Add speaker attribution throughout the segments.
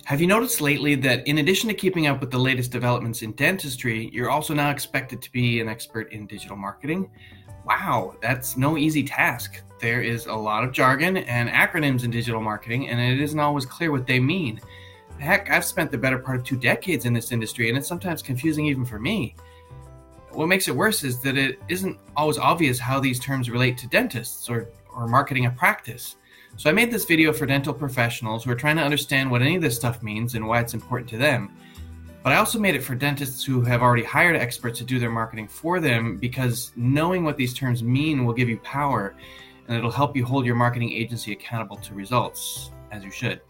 Speaker 1: Have you noticed lately that in addition to keeping up with the latest developments in dentistry, you're also now expected to be an expert in digital marketing? Wow, that's no easy task. There is a lot of jargon and acronyms in digital marketing, and it isn't always clear what they mean. Heck, I've spent the better part of 2 decades in this industry, and it's sometimes confusing even for me. What makes it worse is that it isn't always obvious how these terms relate to dentists or marketing a practice. So I made this video for dental professionals who are trying to understand what any of this stuff means and why it's important to them. But I also made it for dentists who have already hired experts to do their marketing for them, because knowing what these terms mean will give you power, and it'll help you hold your marketing agency accountable to results, as you should.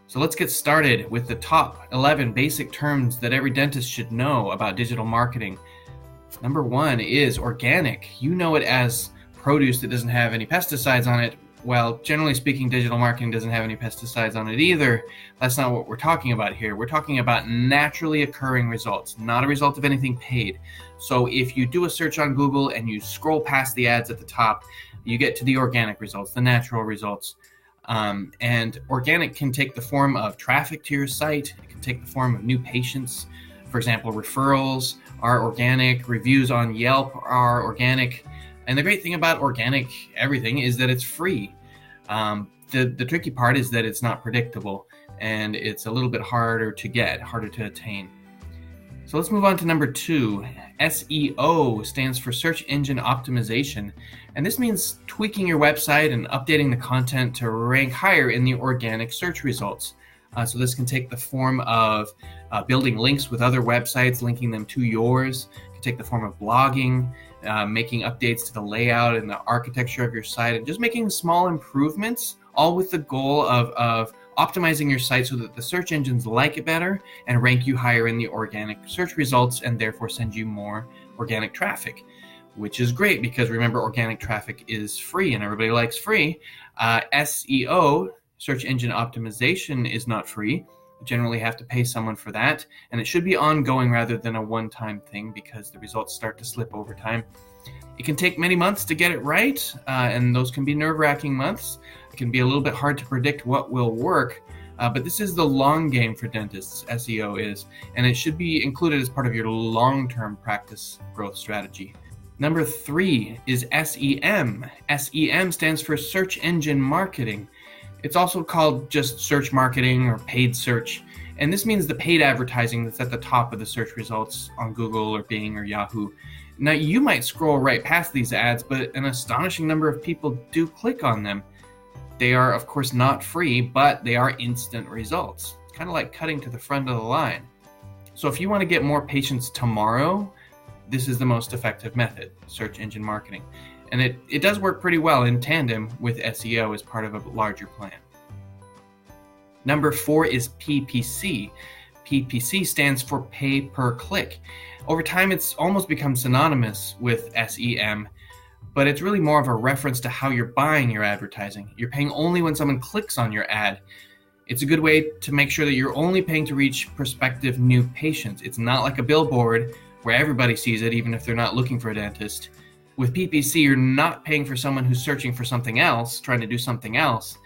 Speaker 1: So let's get started with the top 11 basic terms that every dentist should know about digital marketing. Number 1 is organic. You know it as produce that doesn't have any pesticides on it. Well, generally speaking, digital marketing doesn't have any pesticides on it either. That's not what we're talking about here. We're talking about naturally occurring results, not a result of anything paid. So if you do a search on Google and you scroll past the ads at the top, you get to the organic results, the natural results. And organic can take the form of traffic to your site. It can take the form of new patients. For example, referrals are organic. Reviews on Yelp are organic. And the great thing about organic everything is that it's free. The tricky part is that it's not predictable, and it's a little bit harder to get, harder to attain. So let's move on to number 2. SEO stands for Search Engine Optimization. And this means tweaking your website and updating the content to rank higher in the organic search results. So this can take the form of building links with other websites, linking them to yours. It can take the form of blogging, making updates to the layout and the architecture of your site, and just making small improvements, all with the goal of optimizing your site so that the search engines like it better and rank you higher in the organic search results, and therefore send you more organic traffic, which is great because remember, organic traffic is free and everybody likes free. SEO, search engine optimization, is not free. You generally have to pay someone for that, and it should be ongoing rather than a one-time thing because the results start to slip over time. It can take many months to get it right, and those can be nerve-wracking months. It can be a little bit hard to predict what will work, but this is the long game for dentists, SEO is, and it should be included as part of your long-term practice growth strategy. Number 3 is SEM. SEM stands for Search Engine Marketing. It's also called just search marketing or paid search, and this means the paid advertising that's at the top of the search results on Google or Bing or Yahoo. Now, you might scroll right past these ads, but an astonishing number of people do click on them. They are, of course, not free, but they are instant results, kind of like cutting to the front of the line. So if you want to get more patients tomorrow, this is the most effective method, search engine marketing. And it does work pretty well in tandem with SEO as part of a larger plan. Number 4 is PPC. PPC stands for pay per click. Over time, it's almost become synonymous with SEM, but it's really more of a reference to how you're buying your advertising. You're paying only when someone clicks on your ad. It's a good way to make sure that you're only paying to reach prospective new patients. It's not like a billboard where everybody sees it, even if they're not looking for a dentist. With PPC, you're not paying for someone who's searching for something else, trying to do something else.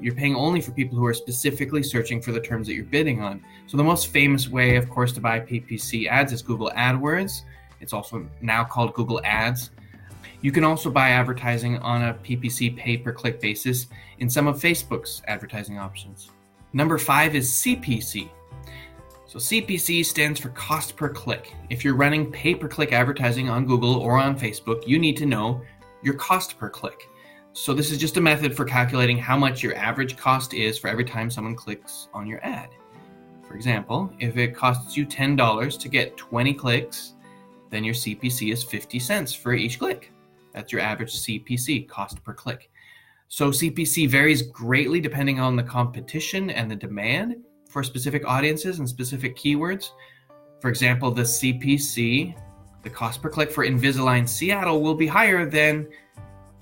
Speaker 1: You're paying only for people who are specifically searching for the terms that you're bidding on. So the most famous way, of course, to buy PPC ads is Google AdWords. It's also now called Google Ads. You can also buy advertising on a PPC pay-per-click basis in some of Facebook's advertising options. Number 5 is CPC. So CPC stands for cost per click. If you're running pay-per-click advertising on Google or on Facebook, you need to know your cost per click. So this is just a method for calculating how much your average cost is for every time someone clicks on your ad. For example, if it costs you $10 to get 20 clicks, then your CPC is 50 cents for each click. That's your average CPC, cost per click. So CPC varies greatly depending on the competition and the demand for specific audiences and specific keywords. For example, the CPC, the cost per click for Invisalign Seattle, will be higher than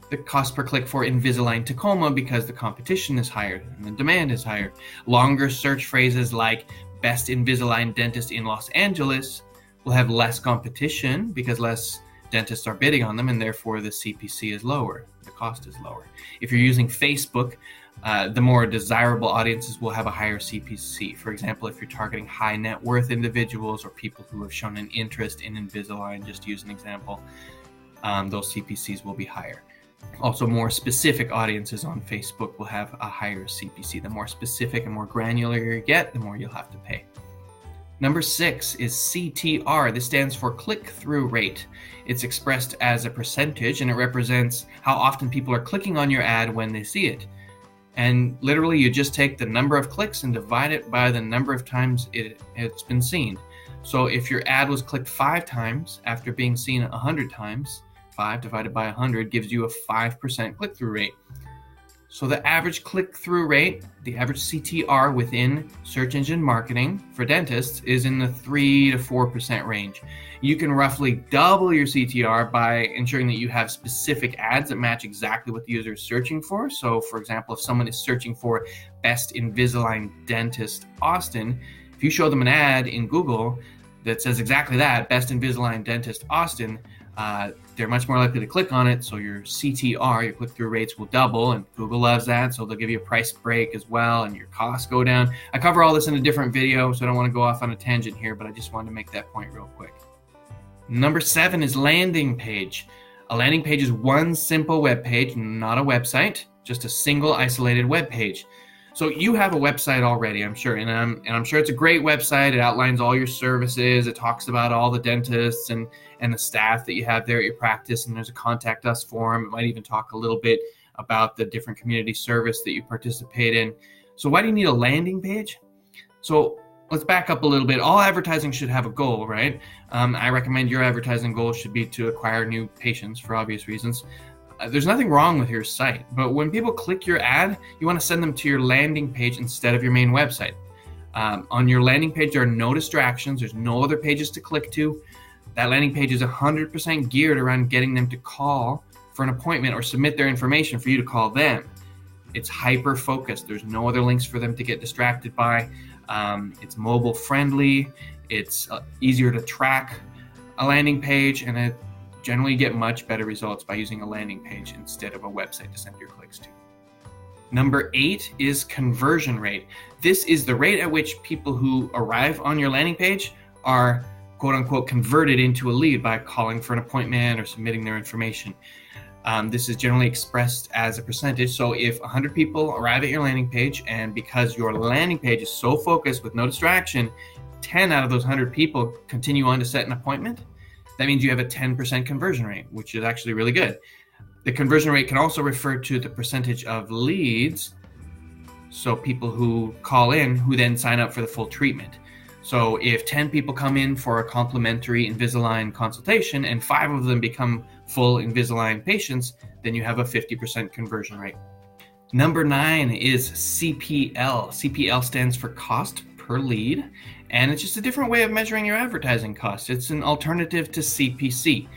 Speaker 1: the cost per click for Invisalign Tacoma because the competition is higher and the demand is higher. Longer search phrases like best Invisalign dentist in Los Angeles will have less competition because less dentists are bidding on them, and therefore the CPC is lower, the cost is lower. If you're using Facebook, the more desirable audiences will have a higher CPC. For example, if you're targeting high net worth individuals or people who have shown an interest in Invisalign, just to use an example, those CPCs will be higher. Also, more specific audiences on Facebook will have a higher CPC. The more specific and more granular you get, the more you'll have to pay. Number 6 is CTR. This stands for click-through rate. It's expressed as a percentage, and it represents how often people are clicking on your ad when they see it. And literally, you just take the number of clicks and divide it by the number of times it's been seen. So if your ad was clicked 5 times after being seen 100 times, 5 divided by 100 gives you a 5% click-through rate. So the average click-through rate, the average CTR within search engine marketing for dentists is in the 3 to 4% range. You can roughly double your CTR by ensuring that you have specific ads that match exactly what the user is searching for. So for example, if someone is searching for Best Invisalign Dentist Austin, if you show them an ad in Google that says exactly that, Best Invisalign Dentist Austin, they're much more likely to click on it, so your CTR, your click-through rates, will double, and Google loves that, so they'll give you a price break as well, and your costs go down. I cover all this in a different video, so I don't want to go off on a tangent here, but I just wanted to make that point real quick. Number 7 is landing page. A landing page is one simple web page, not a website, just a single isolated web page. So you have a website already, I'm sure, and I'm sure it's a great website. It outlines all your services. It talks about all the dentists and the staff that you have there at your practice, and there's a contact us form. It might even talk a little bit about the different community service that you participate in. So why do you need a landing page? So let's back up a little bit. All advertising should have a goal, right? I recommend your advertising goal should be to acquire new patients for obvious reasons. There's nothing wrong with your site, but when people click your ad, you want to send them to your landing page instead of your main website. On your landing page, there are no distractions. There's no other pages to click to. That landing page is 100% geared around getting them to call for an appointment or submit their information for you to call them. It's hyper-focused. There's no other links for them to get distracted by. It's mobile friendly. It's easier to track a landing page, and it generally get much better results by using a landing page instead of a website to send your clicks to. Number 8 is conversion rate. This is the rate at which people who arrive on your landing page are quote unquote converted into a lead by calling for an appointment or submitting their information. This is generally expressed as a percentage. So if 100 people arrive at your landing page, and because your landing page is so focused with no distraction, 10 out of those 100 people continue on to set an appointment, that means you have a 10% conversion rate, which is actually really good. The conversion rate can also refer to the percentage of leads, so people who call in who then sign up for the full treatment. So if 10 people come in for a complimentary Invisalign consultation and 5 of them become full Invisalign patients, then you have a 50% conversion rate. Number 9 is CPL. CPL stands for cost per lead, and it's just a different way of measuring your advertising costs. It's an alternative to CPC.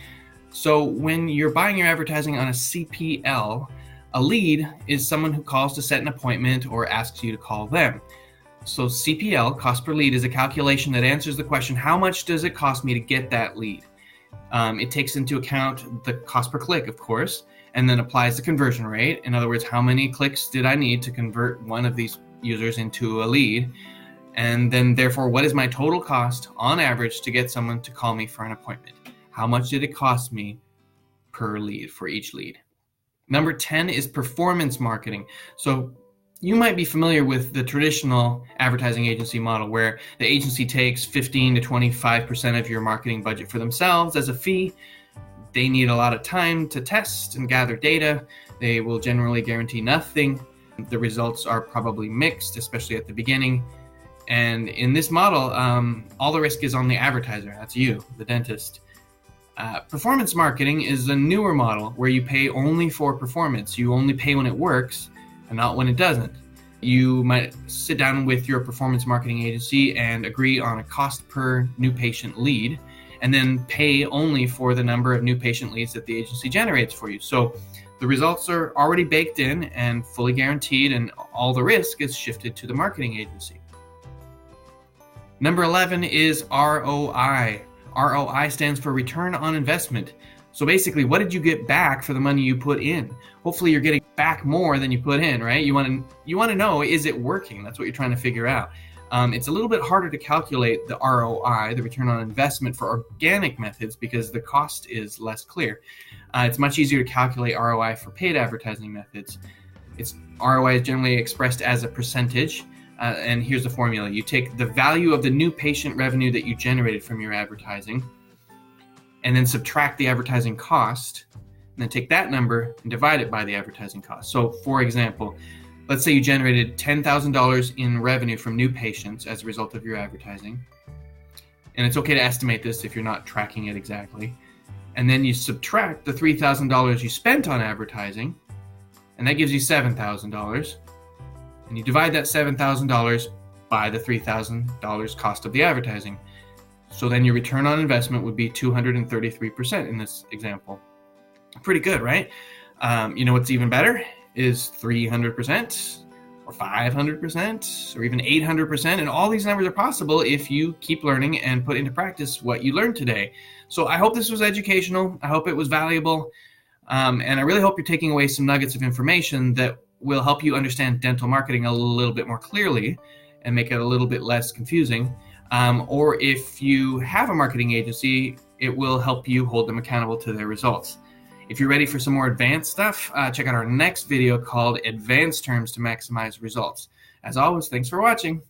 Speaker 1: So when you're buying your advertising on a CPL, a lead is someone who calls to set an appointment or asks you to call them. So CPL, cost per lead, is a calculation that answers the question, how much does it cost me to get that lead? It takes into account the cost per click, of course, and then applies the conversion rate. In other words, how many clicks did I need to convert one of these users into a lead? And then therefore, what is my total cost on average to get someone to call me for an appointment? How much did it cost me per lead for each lead? Number 10 is performance marketing. So you might be familiar with the traditional advertising agency model where the agency takes 15 to 25% of your marketing budget for themselves as a fee. They need a lot of time to test and gather data. They will generally guarantee nothing. The results are probably mixed, especially at the beginning. And in this model, all the risk is on the advertiser. That's you, the dentist. Performance marketing is a newer model where you pay only for performance. You only pay when it works and not when it doesn't. You might sit down with your performance marketing agency and agree on a cost per new patient lead, and then pay only for the number of new patient leads that the agency generates for you. So the results are already baked in and fully guaranteed, and all the risk is shifted to the marketing agency. Number 11 is ROI. ROI stands for return on investment. So basically, what did you get back for the money you put in? Hopefully you're getting back more than you put in, right? You want to know, is it working? That's what you're trying to figure out. It's a little bit harder to calculate the ROI, the return on investment, for organic methods because the cost is less clear. It's much easier to calculate ROI for paid advertising methods. ROI is generally expressed as a percentage, and here's the formula. You take the value of the new patient revenue that you generated from your advertising, and then subtract the advertising cost, and then take that number and divide it by the advertising cost. So, for example, let's say you generated $10,000 in revenue from new patients as a result of your advertising. And it's okay to estimate this if you're not tracking it exactly. And then you subtract the $3,000 you spent on advertising, and that gives you $7,000. And you divide that $7,000 by the $3,000 cost of the advertising. So then your return on investment would be 233% in this example. Pretty good, right? You know what's even better is 300% or 500% or even 800%. And all these numbers are possible if you keep learning and put into practice what you learned today. So I hope this was educational. I hope it was valuable. And I really hope you're taking away some nuggets of information that will help you understand dental marketing a little bit more clearly and make it a little bit less confusing. Or if you have a marketing agency, it will help you hold them accountable to their results. If you're ready for some more advanced stuff, check out our next video called Advanced Terms to Maximize Results. As always, thanks for watching.